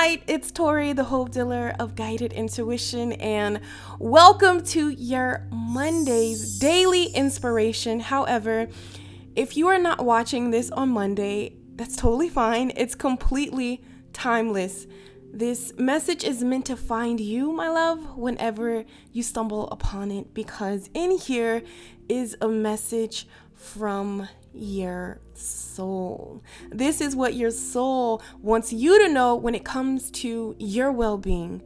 right, it's Tori, the Hope Dealer of Guided Intuition, and welcome to your Monday's daily inspiration. However, if you are not watching this on Monday, that's totally fine. It's completely timeless. This message is meant to find you, my love, whenever you stumble upon it, because in here is a message from your soul. This is what your soul wants you to know when it comes to your well-being,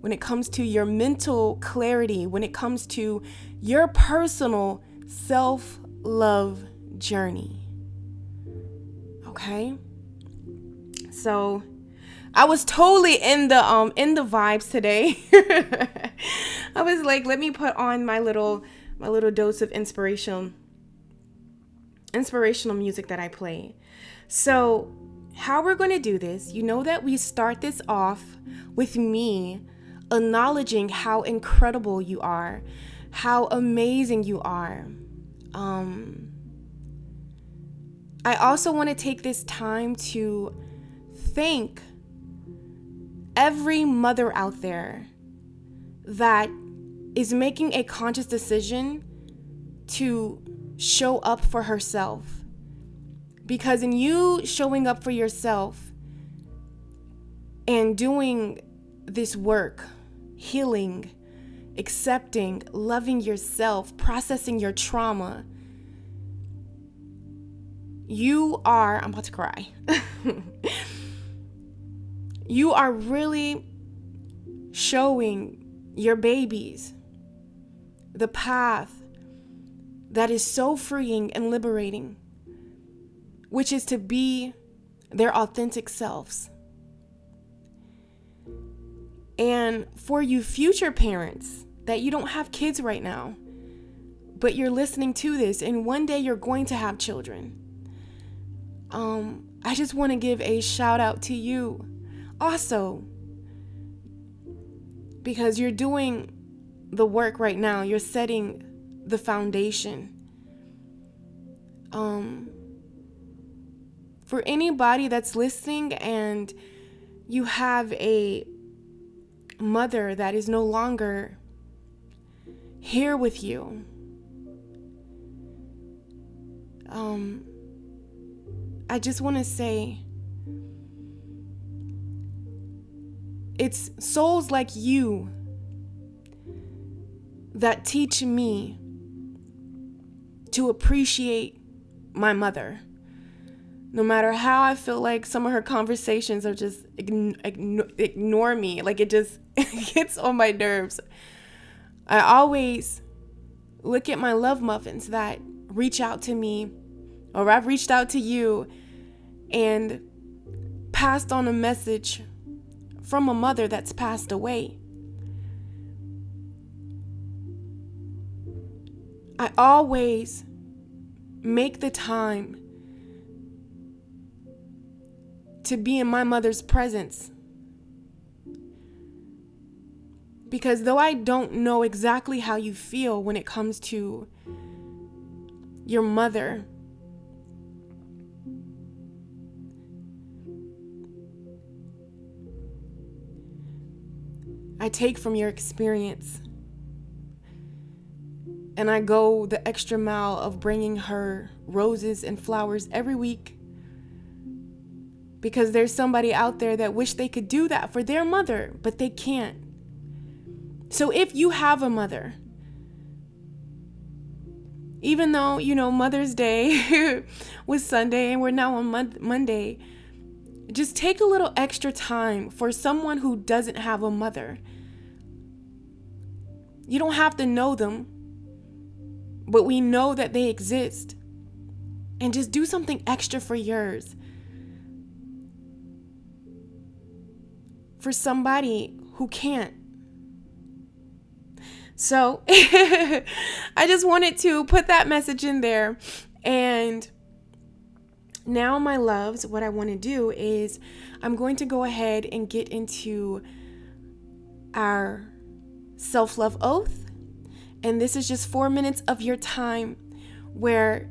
when it comes to your mental clarity, when it comes to your personal self-love journey. Okay? So I was totally in the vibes today. I was like, let me put on my little dose of inspirational music that I play. So how we're going to do this, you know that we start this off with me acknowledging how incredible you are, how amazing you are. I also want to take this time to thank every mother out there that is making a conscious decision to show up for herself. Because in you showing up for yourself and doing this work, healing, accepting, loving yourself, processing your trauma, I'm about to cry. You are really showing your babies the path that is so freeing and liberating, which is to be their authentic selves. And for you future parents that you don't have kids right now, but you're listening to this and one day you're going to have children, I just want to give a shout out to you also, because you're doing the work right now. You're setting the foundation. For anybody that's listening and you have a mother that is no longer here with you, I just want to say it's souls like you that teach me to appreciate my mother. No matter how I feel like some of her conversations are just ignore me, like it just gets on my nerves, I always look at my love muffins that reach out to me, or I've reached out to you and passed on a message from a mother that's passed away. I always make the time to be in my mother's presence, because though I don't know exactly how you feel when it comes to your mother, I take from your experience and I go the extra mile of bringing her roses and flowers every week, because there's somebody out there that wish they could do that for their mother, but they can't. So if you have a mother, even though, Mother's Day was Sunday and we're now on Monday, just take a little extra time for someone who doesn't have a mother. You don't have to know them, but we know that they exist. And just do something extra for yours. For somebody who can't. So I just wanted to put that message in there. And now, my loves, what I want to do is I'm going to go ahead and get into our self-love oath. And this is just 4 minutes of your time where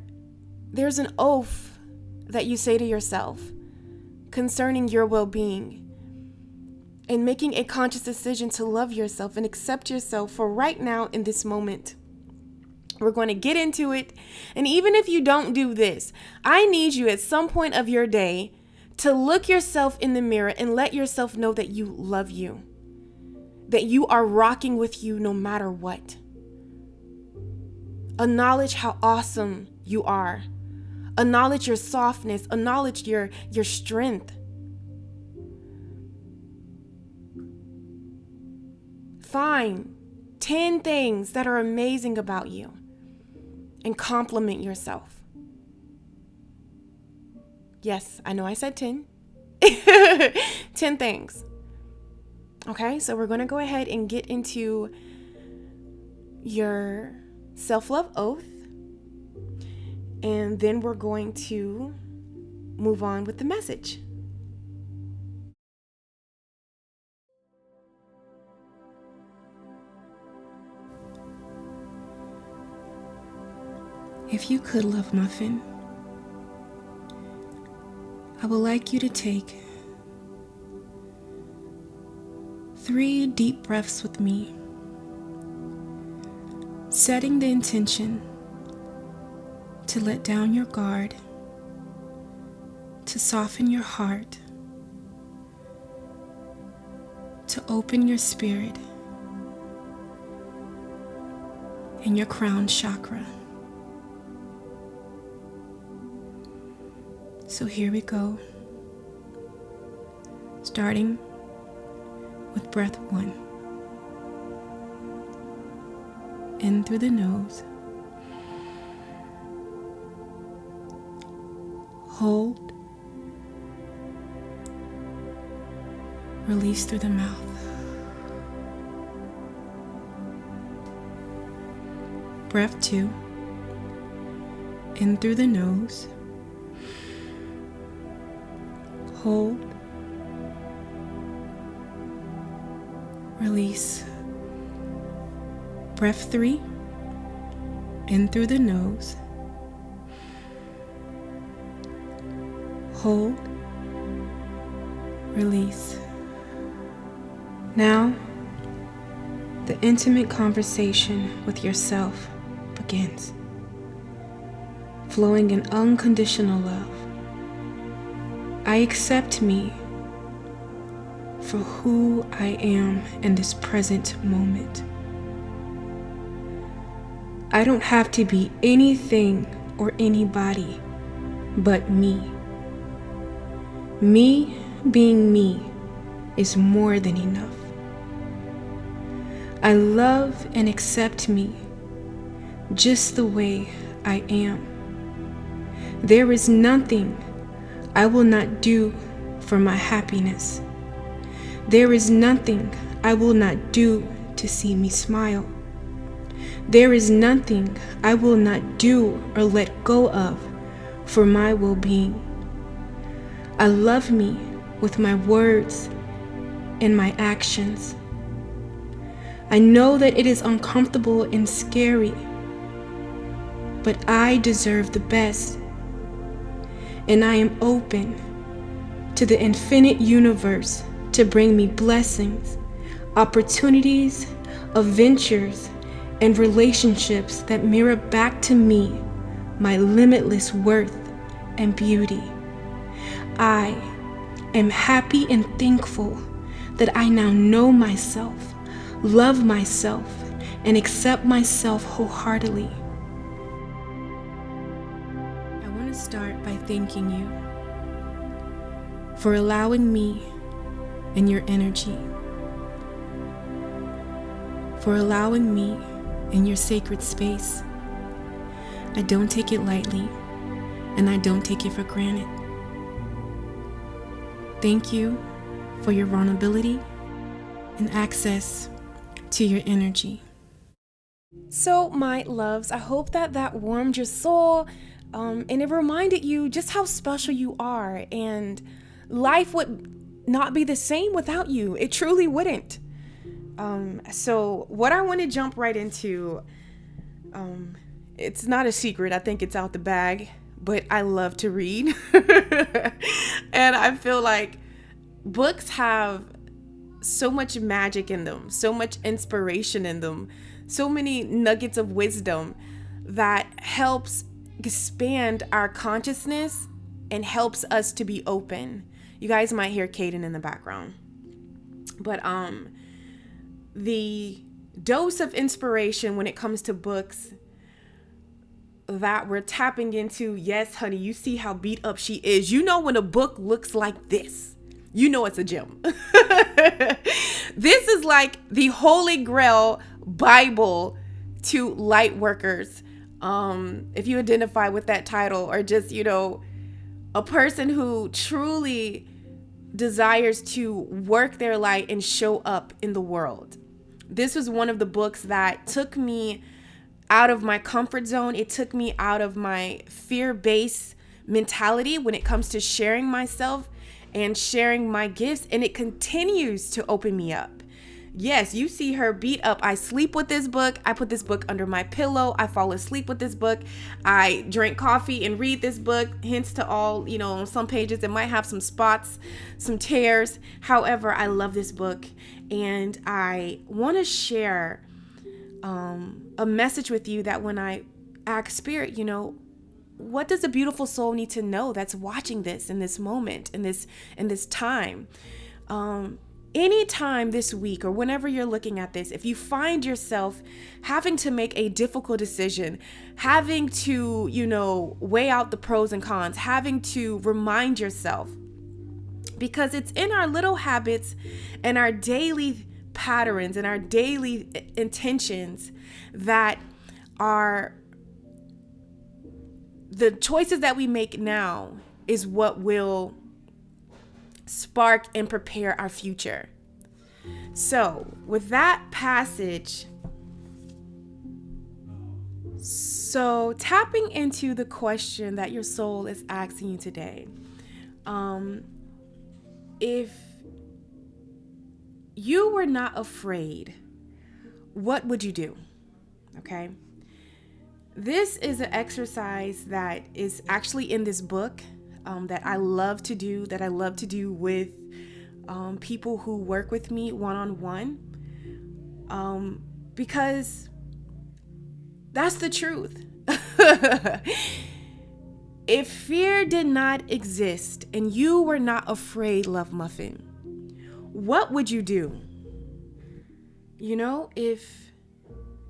there's an oath that you say to yourself concerning your well-being. and making a conscious decision to love yourself and accept yourself for right now in this moment. We're going to get into it. And even if you don't do this, I need you at some point of your day to look yourself in the mirror and let yourself know that you love you, that you are rocking with you no matter what. Acknowledge how awesome you are. Acknowledge your softness. Acknowledge your strength. Find 10 things that are amazing about you and compliment yourself. Yes, I know I said 10. 10 things. Okay, so we're going to go ahead and get into your self-love oath. And then we're going to move on with the message. If you could, love Muffin, I would like you to take 3 deep breaths with me, setting the intention to let down your guard, to soften your heart, to open your spirit and your crown chakra. So here we go, starting with breath 1. In through the nose. Hold. Release through the mouth. Breath 2. In through the nose. Hold. Release. Breath 3. In through the nose. Hold. Release. Now, the intimate conversation with yourself begins, flowing in unconditional love. I accept me for who I am in this present moment. I don't have to be anything or anybody but me. Me being me is more than enough. I love and accept me just the way I am. There is nothing I will not do for my happiness. There is nothing I will not do to see me smile. There is nothing I will not do or let go of for my well-being. I love me with my words and my actions. I know that it is uncomfortable and scary, but I deserve the best. And I am open to the infinite universe to bring me blessings, opportunities, adventures, and relationships that mirror back to me my limitless worth and beauty. I am happy and thankful that I now know myself, love myself, and accept myself wholeheartedly. Start by thanking you for allowing me in your energy, for allowing me in your sacred space. I don't take it lightly, and I don't take it for granted. Thank you for your vulnerability and access to your energy. So, my loves, I hope that warmed your soul. And it reminded you just how special you are, and life would not be the same without you. It truly wouldn't. So what I want to jump right into, it's not a secret. I think it's out the bag, but I love to read. And I feel like books have so much magic in them, so much inspiration in them, so many nuggets of wisdom that helps expand our consciousness and helps us to be open. You guys might hear Caden in the background. But the dose of inspiration when it comes to books that we're tapping into, yes, honey, you see how beat up she is. You know when a book looks like this, you know it's a gem. This is like the Holy Grail Bible to light workers. If you identify with that title, or just, a person who truly desires to work their light and show up in the world. This was one of the books that took me out of my comfort zone. It took me out of my fear-based mentality when it comes to sharing myself and sharing my gifts, and it continues to open me up. Yes, you see her beat up. I sleep with this book. I put this book under my pillow. I fall asleep with this book. I drink coffee and read this book. Hence to all, on some pages it might have some spots, some tears. However, I love this book, and I want to share a message with you that when I ask Spirit, what does a beautiful soul need to know that's watching this in this moment, in this time? Anytime this week or whenever you're looking at this, if you find yourself having to make a difficult decision, having to, weigh out the pros and cons, having to remind yourself, because it's in our little habits and our daily patterns and our daily intentions that are the choices that we make now is what will spark and prepare our future. So with that passage, tapping into the question that your soul is asking you today, if you were not afraid, what would you do? Okay. This is an exercise that is actually in this book that I love to do with people who work with me one-on-one, because that's the truth. If fear did not exist and you were not afraid, Love Muffin, what would you do? If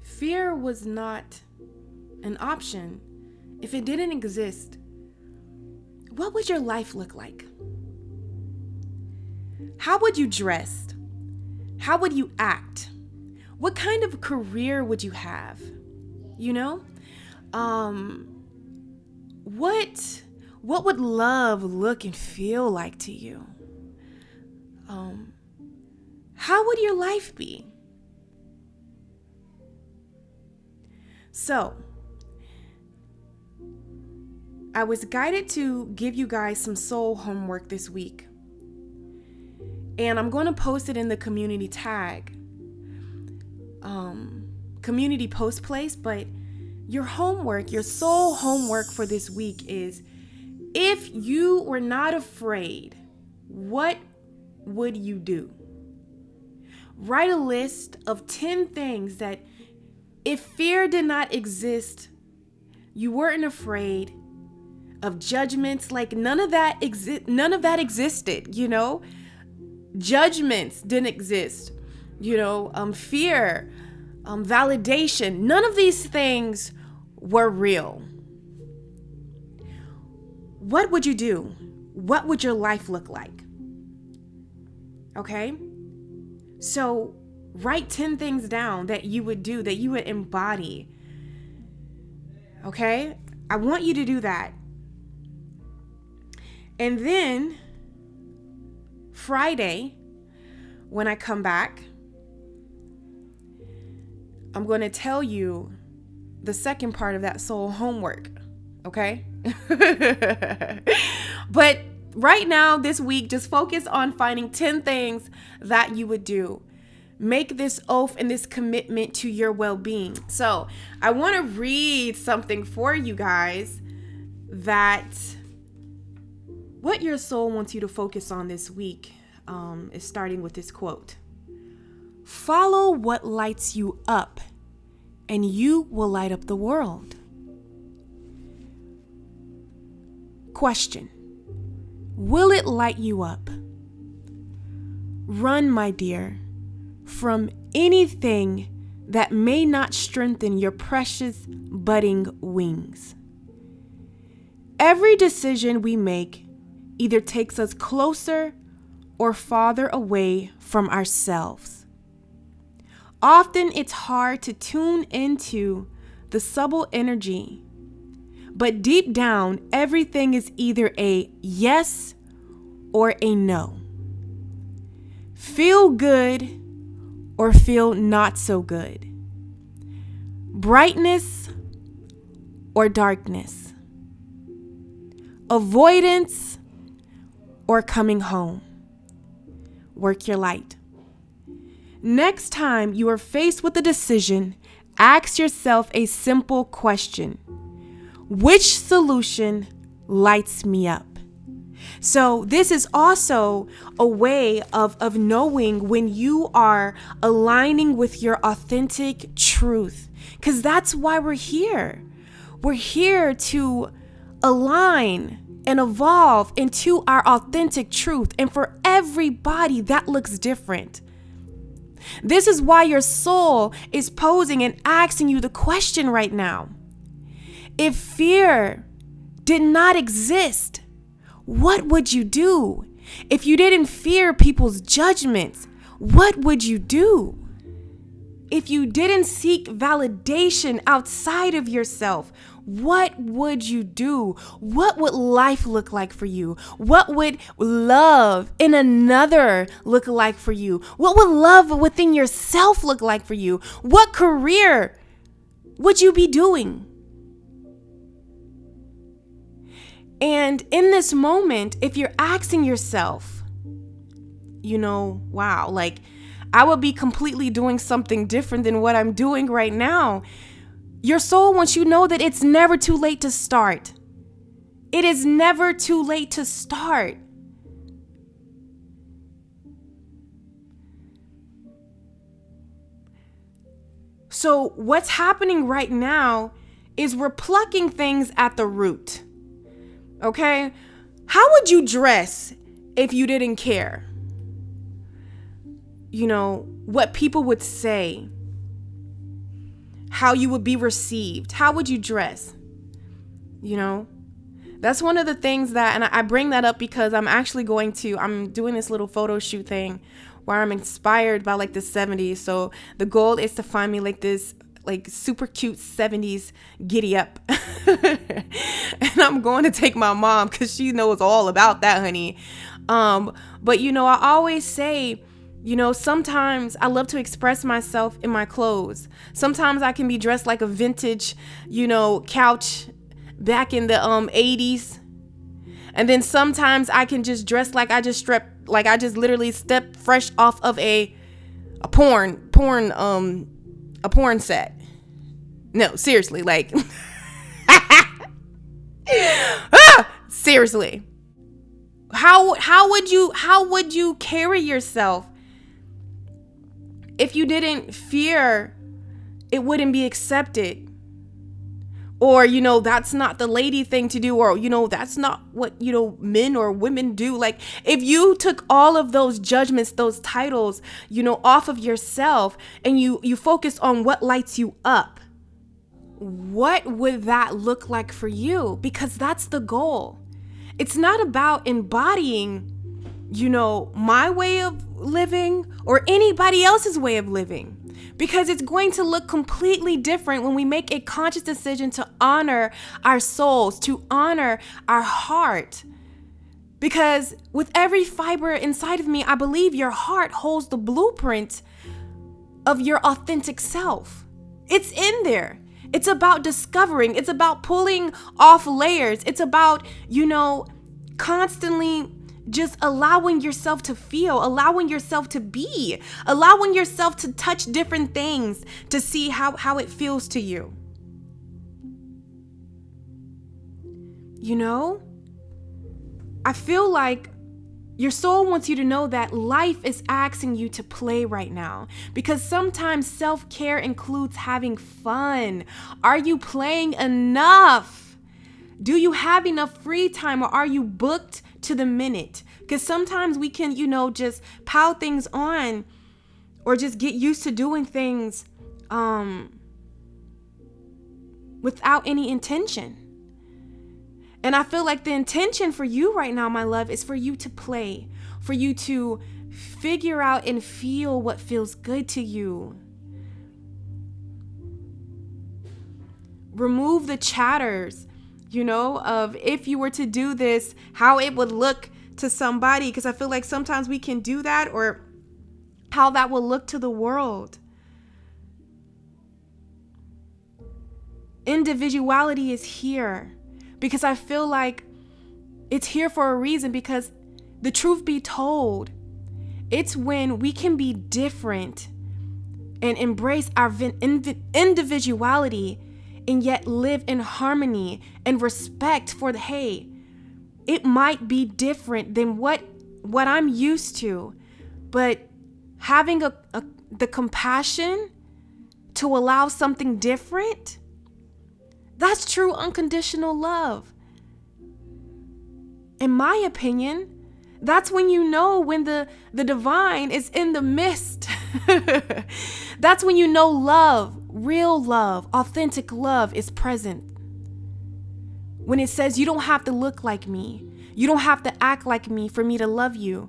fear was not an option, if it didn't exist, what would your life look like? How would you dress? How would you act? What kind of career would you have? What would love look and feel like to you? How would your life be? So, I was guided to give you guys some soul homework this week. And I'm going to post it in the community tag, community post place. But your homework, your soul homework for this week is, if you were not afraid, what would you do? Write a list of 10 things that if fear did not exist, you weren't afraid of judgments, like none of that existed, judgments didn't exist, fear, validation, none of these things were real. What would you do? What would your life look like? Okay, so write 10 things down that you would do, that you would embody. Okay, I want you to do that. And then Friday, when I come back, I'm going to tell you the second part of that soul homework. Okay? But right now, this week, just focus on finding 10 things that you would do. Make this oath and this commitment to your well-being. So I want to read something for you guys that what your soul wants you to focus on this week is starting with this quote. Follow what lights you up, and you will light up the world. Question: will it light you up? Run, my dear, from anything that may not strengthen your precious budding wings. Every decision we make either takes us closer or farther away from ourselves. Often it's hard to tune into the subtle energy, but deep down, everything is either a yes or a no. Feel good or feel not so good. Brightness or darkness. Avoidance or coming home. Work your light. Next time you are faced with a decision, ask yourself a simple question: which solution lights me up? So this is also a way of knowing when you are aligning with your authentic truth, because that's why we're here. We're here to align and evolve into our authentic truth. And for everybody, that looks different. This is why your soul is posing and asking you the question right now. If fear did not exist, what would you do? If you didn't fear people's judgments, what would you do? If you didn't seek validation outside of yourself, what would you do? What would life look like for you? What would love in another look like for you? What would love within yourself look like for you? What career would you be doing? And in this moment, if you're asking yourself, wow, like I would be completely doing something different than what I'm doing right now. Your soul wants you to know that it's never too late to start. It is never too late to start. So what's happening right now is we're plucking things at the root. Okay? How would you dress if you didn't care? What people would say, how you would be received. How would you dress? That's one of the things that, and I bring that up because I'm doing this little photo shoot thing where I'm inspired by like the 70s. So the goal is to find me like this like super cute 70s giddy up. And I'm going to take my mom because she knows all about that, honey. But I always say, sometimes I love to express myself in my clothes. Sometimes I can be dressed like a vintage, couch back in the 80s. And then sometimes I can just dress like I just literally stepped fresh off of a porn set. No, seriously, like seriously. How would you carry yourself if you didn't fear it wouldn't be accepted? Or, that's not the lady thing to do, or, that's not what, men or women do. Like, if you took all of those judgments, those titles, off of yourself, and you focus on what lights you up, what would that look like for you? Because that's the goal. It's not about embodying, my way of living or anybody else's way of living. Because it's going to look completely different when we make a conscious decision to honor our souls, to honor our heart. Because with every fiber inside of me, I believe your heart holds the blueprint of your authentic self. It's in there. It's about discovering. It's about pulling off layers. It's about, constantly just allowing yourself to feel, allowing yourself to be, allowing yourself to touch different things to see how it feels to you. I feel like Your soul wants you to know that life is asking you to play right now, because sometimes self-care includes having fun. Are you playing enough? Do you have enough free time, or are you booked to the minute? Because sometimes we can, just pile things on or just get used to doing things without any intention. And I feel like the intention for you right now, my love, is for you to play, for you to figure out and feel what feels good to you. Remove the chatters, of if you were to do this, how it would look to somebody, because I feel like sometimes we can do that, or how that will look to the world. Individuality is here, because I feel like it's here for a reason, because the truth be told, it's when we can be different and embrace our individuality and yet live in harmony and respect for it might be different than what I'm used to, but having the compassion to allow something different, that's true unconditional love. In my opinion, that's when when the divine is in the midst. That's when love, real love, authentic love is present. When it says you don't have to look like me, you don't have to act like me for me to love you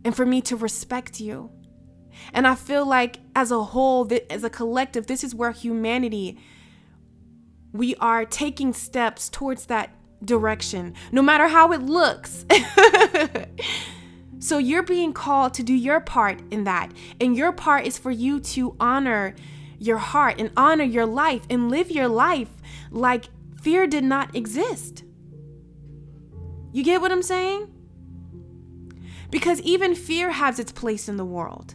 and for me to respect you. And I feel like as a whole, as a collective, this is where humanity, we are taking steps towards that direction, no matter how it looks. So you're being called to do your part in that. And your part is for you to honor your heart and honor your life and live your life like fear did not exist. You get what I'm saying? Because even fear has its place in the world.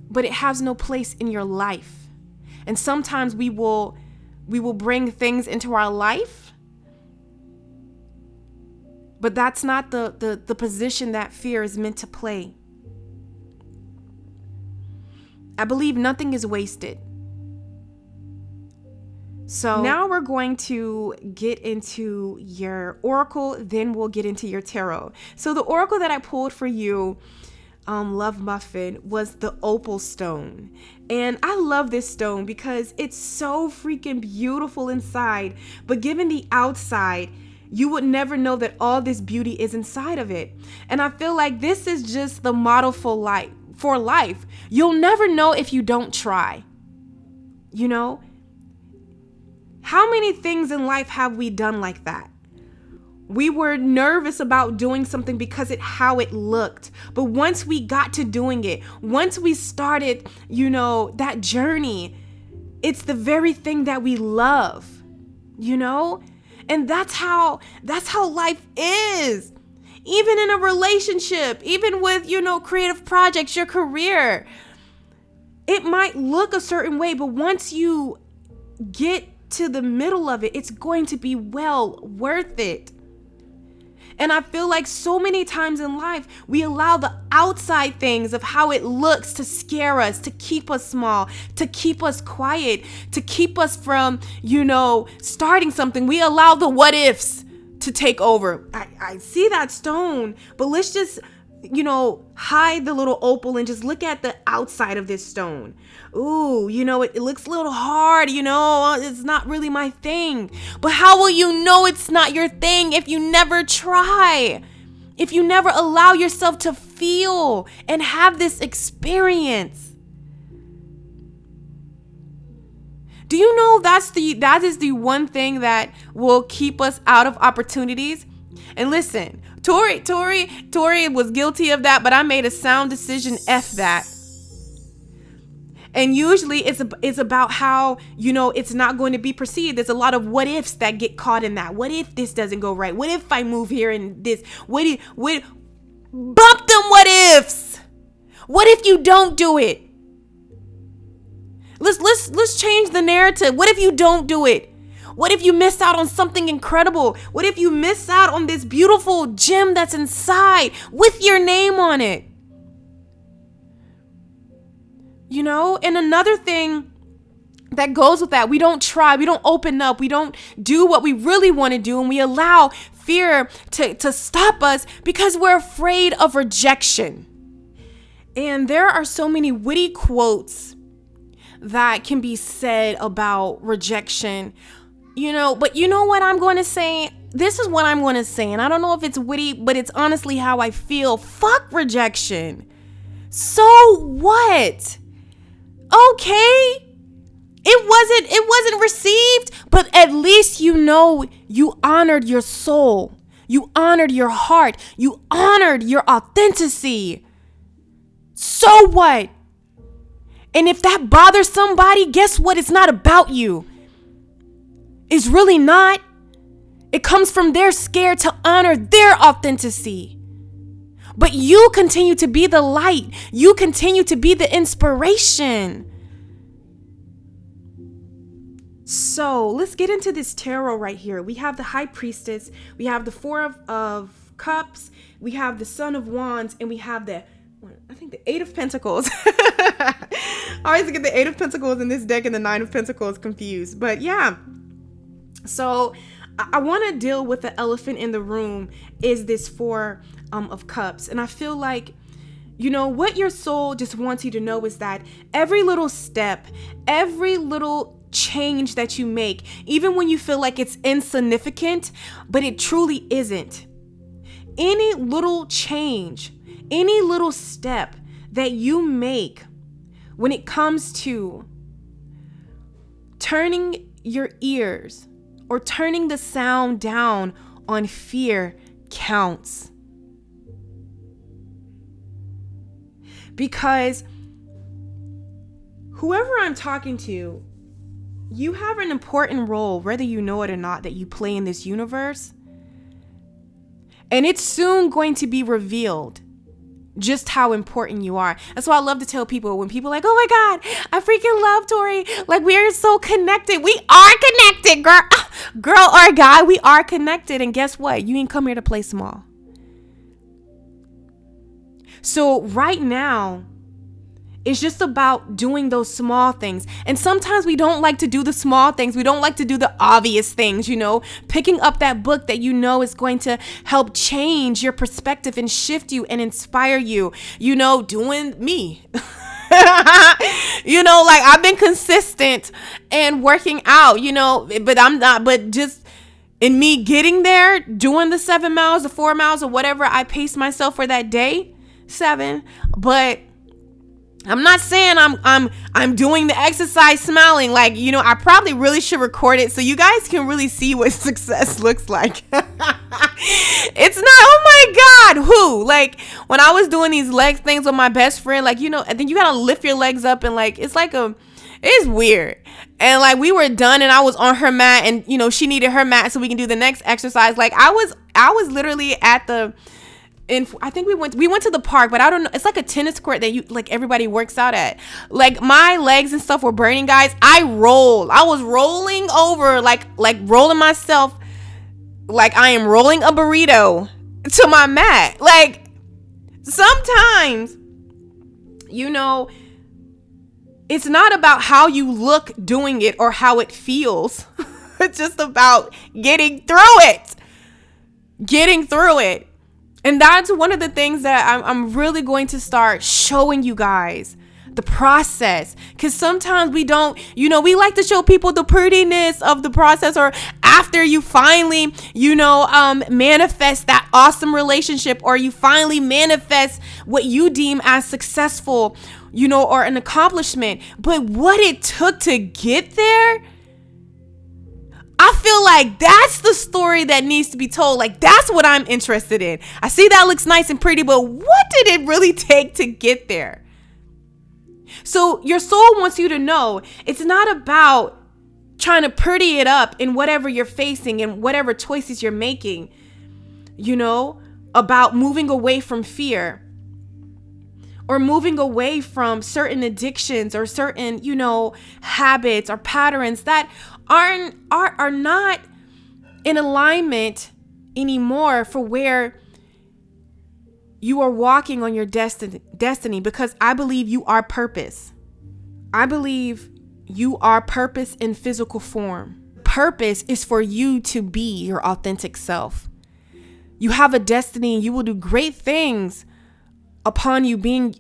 But it has no place in your life. And sometimes we will bring things into our life, but that's not the position that fear is meant to play. I believe nothing is wasted. So now we're going to get into your oracle, then we'll get into your tarot. So the oracle that I pulled for you, Love Muffin, was the opal stone. And I love this stone because it's so freaking beautiful inside, but given the outside, you would never know that all this beauty is inside of it. And I feel like this is just the model for life. You'll never know if you don't try. How many things in life have we done like that? We were nervous about doing something because how it looked. But once we got to doing it, once we started, that journey, it's the very thing that we love, And that's how life is. Even in a relationship, even with, creative projects, your career, it might look a certain way, but once you get to the middle of it, it's going to be well worth it. And I feel like so many times in life, we allow the outside things of how it looks to scare us, to keep us small, to keep us quiet, to keep us from, starting something. We allow the what ifs to take over. I see that stone, but let's just, hide the little opal and just look at the outside of this stone. Ooh, it looks a little hard, it's not really my thing. But how will you know it's not your thing if you never try? If you never allow yourself to feel and have this experience? Do you know that is the one thing that will keep us out of opportunities? And listen, Tori was guilty of that, but I made a sound decision, F that. And usually it's about how, it's not going to be perceived. There's a lot of what ifs that get caught in that. What if this doesn't go right? What if I move here and this? Bump them what ifs. What if you don't do it? Let's change the narrative. What if you don't do it? What if you miss out on something incredible? What if you miss out on this beautiful gem that's inside with your name on it? You know, and another thing that goes with that, we don't try, we don't open up, we don't do what we really want to do, and we allow fear to stop us because we're afraid of rejection. And there are so many witty quotes that can be said about rejection, you know, but you know what I'm going to say? This is what I'm going to say, and I don't know if it's witty, but it's honestly how I feel. Fuck rejection. So what? Okay. It wasn't received, but at least you know you honored your soul. You honored your heart. You honored your authenticity. So what? And if that bothers somebody, guess what? It's not about you. It's really not. It comes from their scared to honor their authenticity. But you continue to be the light. You continue to be the inspiration. So let's get into this tarot right here. We have the High Priestess. We have the Four of Cups. We have the Son of Wands. And we have the Eight of Pentacles. I always get the Eight of Pentacles in this deck and the Nine of Pentacles confused. But yeah. So I want to deal with the elephant in the room is this Four of Cups. And I feel like, you know, what your soul just wants you to know is that every little step, every little change that you make, even when you feel like it's insignificant, but it truly isn't. Any little change, any little step that you make when it comes to turning your ears or turning the sound down on fear counts. Because whoever I'm talking to, you have an important role, whether you know it or not, that you play in this universe. And it's soon going to be revealed just how important you are. That's why I love to tell people when people are like, oh my God, I freaking love Tori. Like, we are so connected. We are connected, girl or guy. We are connected. And guess what? You ain't come here to play small. So right now, it's just about doing those small things. And sometimes we don't like to do the small things. We don't like to do the obvious things, you know, picking up that book that you know is going to help change your perspective and shift you and inspire you, you know, doing me. You know, like I've been consistent and working out, you know, but just in me getting there, doing the 7 miles, the 4 miles or whatever I pace myself for that day, 7, but I'm not saying I'm doing the exercise smiling. Like, you know, I probably really should record it so you guys can really see what success looks like. It's not, oh my God, who? Like, when I was doing these leg things with my best friend, like, you know, and then you gotta lift your legs up and like, it's weird. And like, we were done and I was on her mat and, you know, she needed her mat so we can do the next exercise. Like, I was literally at the, and I think we went to the park, but I don't know. It's like a tennis court that you like everybody works out at. Like, my legs and stuff were burning, guys. I was rolling over, like rolling myself like I am rolling a burrito to my mat. Like, sometimes, you know, it's not about how you look doing it or how it feels. It's just about getting through it. And that's one of the things that I'm really going to start showing you guys, the process. Because sometimes we don't, you know, we like to show people the prettiness of the process, or after you finally, you know, manifest that awesome relationship, or you finally manifest what you deem as successful, you know, or an accomplishment. But what it took to get there, I feel like that's the story that needs to be told. Like, that's what I'm interested in. I see that looks nice and pretty, but what did it really take to get there? So your soul wants you to know it's not about trying to pretty it up in whatever you're facing and whatever choices you're making, you know, about moving away from fear or moving away from certain addictions or certain, you know, habits or patterns that are not in alignment anymore for where you are walking on your destiny, because I believe you are purpose. I believe you are purpose in physical form. Purpose is for you to be your authentic self. You have a destiny and you will do great things upon you being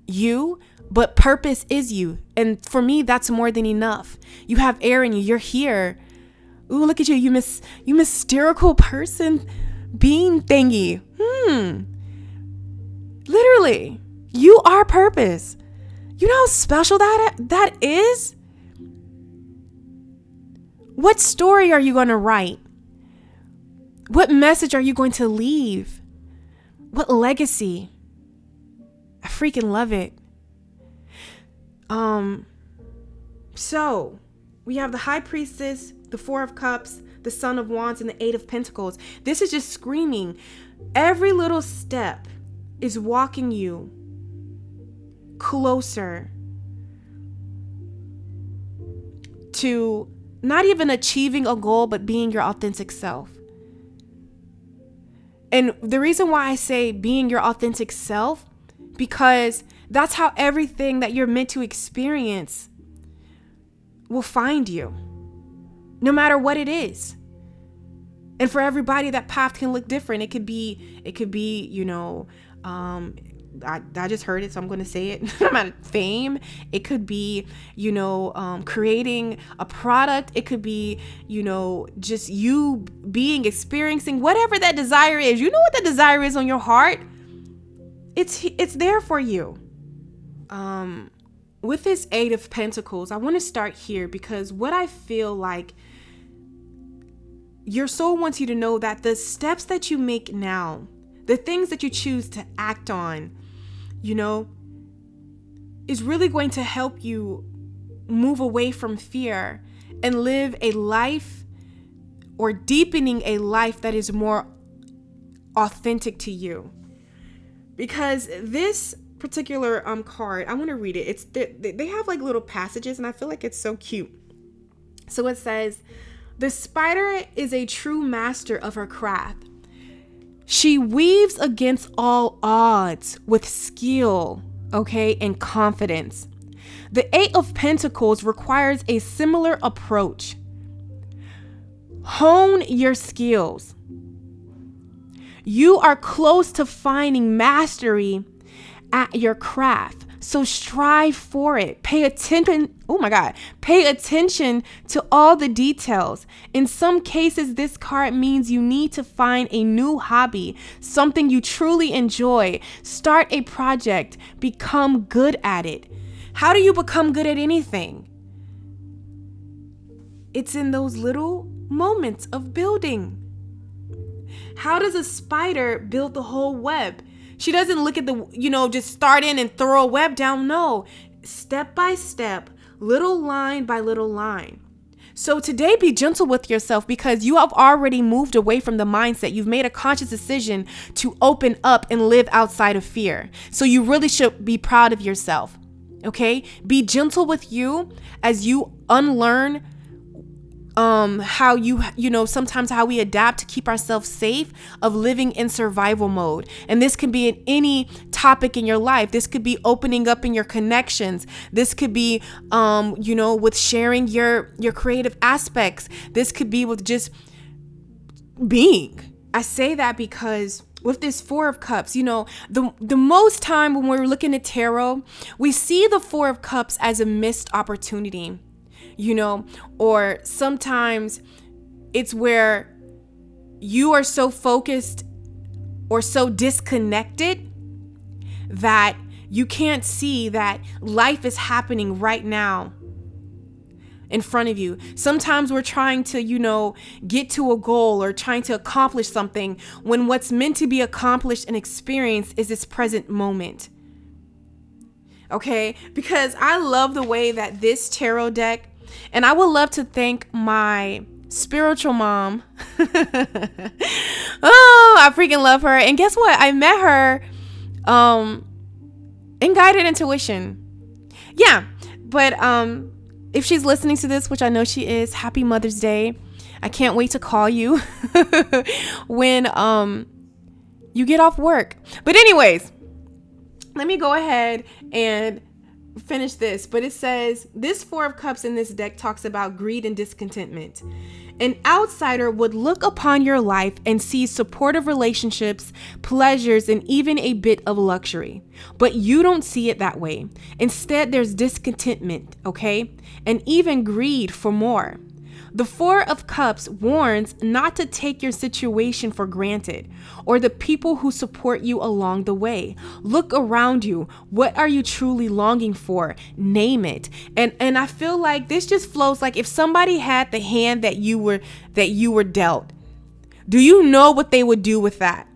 you, but purpose is you. And for me, that's more than enough. You have air in you. You're here. Ooh, look at you. You mystical person being thingy. Literally, you are purpose. You know how special that is? What story are you going to write? What message are you going to leave? What legacy? I freaking love it. So we have the High Priestess, the Four of Cups, the Son of Wands, and the Eight of Pentacles. This is just screaming. Every little step is walking you closer to not even achieving a goal, but being your authentic self. And the reason why I say being your authentic self, because that's how everything that you're meant to experience will find you, no matter what it is. And for everybody, that path can look different. It could be, you know, I just heard it, so I'm going to say it. About fame. It could be, you know, creating a product. It could be, you know, just you experiencing whatever that desire is. You know what that desire is on your heart. It's there for you. With this Eight of Pentacles, I want to start here because what I feel like your soul wants you to know that the steps that you make now, the things that you choose to act on, you know, is really going to help you move away from fear and live a life, or deepening a life that is more authentic to you. Because this particular card, I want to read it. They have like little passages and I feel like it's so cute. So it says, "The spider is a true master of her craft. She weaves against all odds with skill, and confidence. The Eight of Pentacles requires a similar approach. Hone your skills. You are close to finding mastery at your craft, so strive for it. Pay attention. Oh my God. Pay attention to all the details. In some cases, this card means you need to find a new hobby, something you truly enjoy. Start a project. Become good at it." How do you become good at anything? It's in those little moments of building. How does a spider build the whole web? She doesn't look at just start in and throw a web down. No, step by step, little line by little line. So today, be gentle with yourself because you have already moved away from the mindset. You've made a conscious decision to open up and live outside of fear. So you really should be proud of yourself. Okay? Be gentle with you as you unlearn how sometimes how we adapt to keep ourselves safe of living in survival mode. And this can be in any topic in your life. This could be opening up in your connections. This could be, with sharing your creative aspects. This could be with just being. I say that because with this Four of Cups, the most time when we're looking at tarot, we see the Four of Cups as a missed opportunity. Or sometimes it's where you are so focused or so disconnected that you can't see that life is happening right now in front of you. Sometimes we're trying to, get to a goal or trying to accomplish something when what's meant to be accomplished and experienced is this present moment. Okay? Because I love the way that this tarot deck, and I would love to thank my spiritual mom. Oh, I freaking love her. And guess what? I met her in guided intuition. Yeah. But if she's listening to this, which I know she is, happy Mother's Day. I can't wait to call you when you get off work. But anyways, let me go ahead and finish this. But it says, this Four of Cups in this deck talks about greed and discontentment. An outsider would look upon your life and see supportive relationships, pleasures, and even a bit of luxury. But you don't see it that way. Instead, there's discontentment, okay? And even greed for more. The Four of Cups warns not to take your situation for granted or the people who support you along the way. Look around you. What are you truly longing for? Name it. And I feel like this just flows like if somebody had the hand that you were dealt, do you know what they would do with that?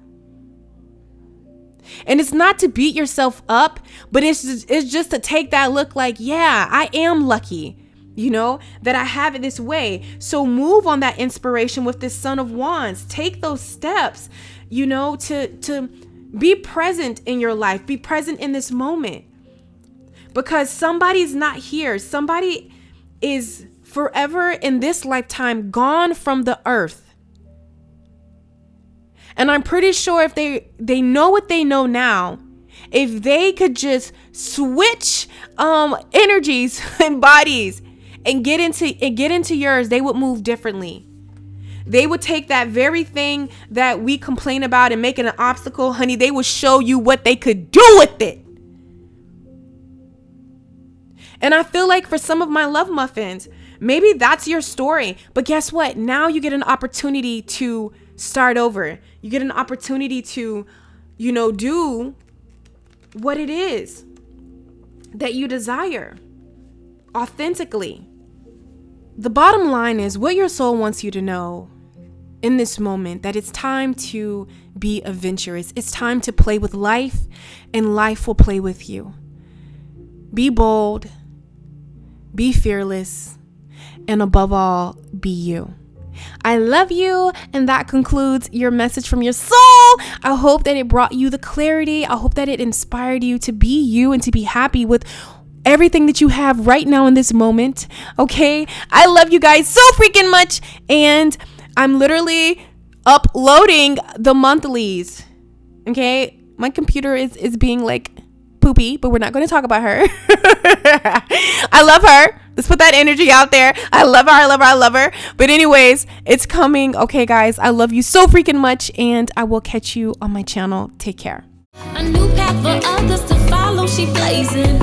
And it's not to beat yourself up, but it's just to take that look like, yeah, I am lucky. That I have it this way. So move on that inspiration with this Son of Wands. Take those steps, to be present in your life. Be present in this moment. Because somebody's not here. Somebody is forever in this lifetime gone from the earth. And I'm pretty sure if they know what they know now, if they could just switch energies and bodies and get into yours, they would move differently. They would take that very thing that we complain about and make it an obstacle, honey. They would show you what they could do with it. And I feel like for some of my love muffins, maybe that's your story. But guess what? Now you get an opportunity to start over. You get an opportunity to, do what it is that you desire authentically. The bottom line is what your soul wants you to know in this moment, that it's time to be adventurous. It's time to play with life, and life will play with you. Be bold, be fearless, and above all, be you. I love you, and that concludes your message from your soul. I hope that it brought you the clarity. I hope that it inspired you to be you and to be happy with everything that you have right now in this moment. Okay, I love you guys so freaking much, and I'm literally uploading the monthlies. Okay, my computer is being like poopy, but we're not going to talk about her. I love her. Let's put that energy out there. I love her. I love her. I love her. But anyways, it's coming. Okay, guys, I love you so freaking much, and I will catch you on my channel. Take care. A new path for others to follow, she blazing.